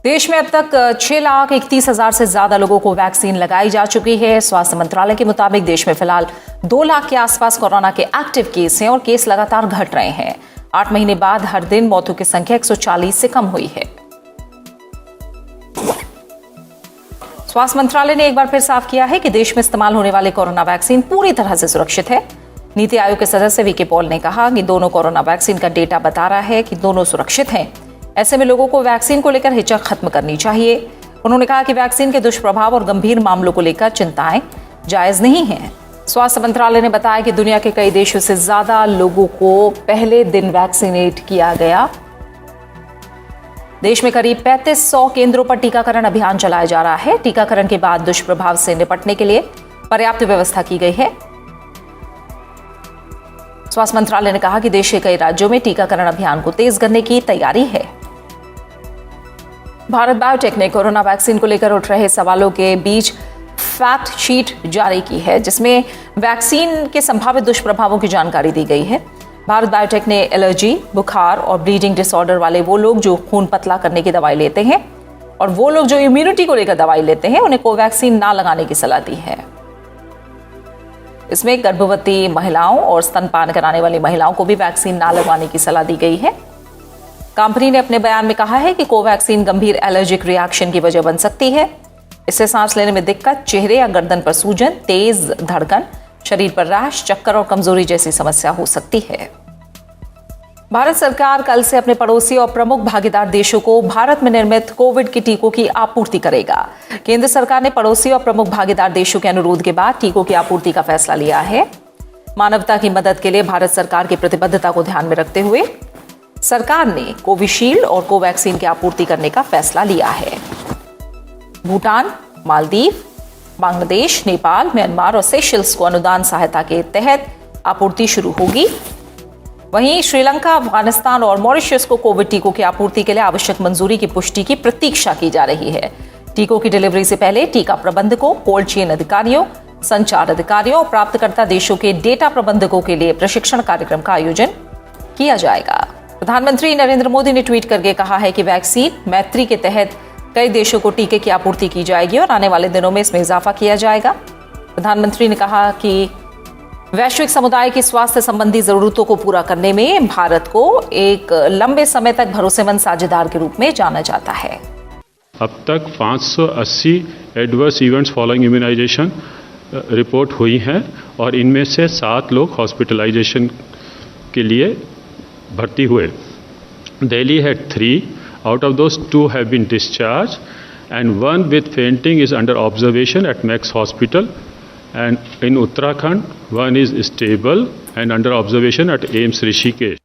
देश में अब तक 6,31,000 से ज्यादा लोगों को वैक्सीन लगाई जा चुकी है। स्वास्थ्य मंत्रालय के मुताबिक देश में फिलहाल 2 लाख के आसपास कोरोना के एक्टिव केस हैं और केस लगातार घट रहे हैं। 8 महीने बाद हर दिन मौतों की संख्या 140 से कम हुई है। स्वास्थ्य मंत्रालय ने एक बार फिर साफ किया है कि देश में इस्तेमाल होने वाले कोरोना वैक्सीन पूरी तरह से सुरक्षित है। नीति आयोग के सदस्य वीके पॉल ने कहा कि दोनों कोरोना वैक्सीन का डेटा बता रहा है कि दोनों सुरक्षित हैं। ऐसे में लोगों को वैक्सीन को लेकर हिचक खत्म करनी चाहिए। उन्होंने कहा कि वैक्सीन के दुष्प्रभाव और गंभीर मामलों को लेकर चिंताएं जायज नहीं हैं। स्वास्थ्य मंत्रालय ने बताया कि दुनिया के कई देशों से ज्यादा लोगों को पहले दिन वैक्सीनेट किया गया। देश में करीब 3500 केंद्रों पर टीकाकरण अभियान चलाया जा रहा है। टीकाकरण के बाद दुष्प्रभाव से निपटने के लिए पर्याप्त व्यवस्था की गई है। स्वास्थ्य मंत्रालय ने कहा कि देश के कई राज्यों में टीकाकरण अभियान को तेज करने की तैयारी है। भारत बायोटेक ने कोरोना वैक्सीन को लेकर उठ रहे सवालों के बीच फैक्ट शीट जारी की है, जिसमें वैक्सीन के संभावित दुष्प्रभावों की जानकारी दी गई है। भारत बायोटेक ने एलर्जी, बुखार और ब्लीडिंग डिसऑर्डर वाले वो लोग जो खून पतला करने की दवाई लेते हैं और वो लोग जो इम्यूनिटी को लेकर दवाई लेते हैं, उन्हें कोवैक्सीन ना लगाने की सलाह दी है। इसमें गर्भवती महिलाओं और स्तनपान कराने वाली महिलाओं को भी वैक्सीन ना लगवाने की सलाह दी गई है। कंपनी ने अपने बयान में कहा है कि कोवैक्सीन गंभीर एलर्जिक रिएक्शन की वजह बन सकती है। इससे सांस लेने में दिक्कत, चेहरे या गर्दन पर सूजन, तेज धड़कन, शरीर पर रैश, चक्कर और कमजोरी जैसी समस्या हो सकती है। भारत सरकार कल से अपने पड़ोसी और प्रमुख भागीदार देशों को भारत में निर्मित कोविड के टीकों की आपूर्ति करेगा। केंद्र सरकार ने पड़ोसी और प्रमुख भागीदार देशों के अनुरोध के बाद टीकों की आपूर्ति का फैसला लिया है। मानवता की मदद के लिए भारत सरकार की प्रतिबद्धता को ध्यान में रखते हुए सरकार ने कोविशील्ड और कोवैक्सीन की आपूर्ति करने का फैसला लिया है। भूटान, मालदीव, बांग्लादेश, नेपाल, म्यांमार और सेशल्स को अनुदान सहायता के तहत आपूर्ति शुरू होगी। वहीं श्रीलंका, अफगानिस्तान और मॉरिशस को कोविड टीकों की आपूर्ति के लिए आवश्यक मंजूरी की पुष्टि की प्रतीक्षा की जा रही है। टीकों की डिलीवरी से पहले टीका प्रबंधकों, कोल्ड चेन अधिकारियों, संचार अधिकारियों और प्राप्तकर्ता देशों के डेटा प्रबंधकों के लिए प्रशिक्षण कार्यक्रम का आयोजन किया जाएगा। प्रधानमंत्री नरेंद्र मोदी ने ट्वीट करके कहा है कि वैक्सीन मैत्री के तहत कई देशों को टीके की आपूर्ति की जाएगी और आने वाले दिनों में इसमें इजाफा किया जाएगा। प्रधानमंत्री ने कहा कि वैश्विक समुदाय की स्वास्थ्य संबंधी जरूरतों को पूरा करने में भारत को एक लंबे समय तक भरोसेमंद साझेदार के रूप में जाना जाता है। अब तक 580 adverse events following immunisation report हुई हैं और इनमें से 7 लोग हॉस्पिटलाइजेशन के लिए भर्ती हुए। Delhi had 3, out of those 2 have been discharged and 1 with fainting is under observation at Max Hospital, and in Uttarakhand 1 is stable and under observation at AIIMS Rishikesh.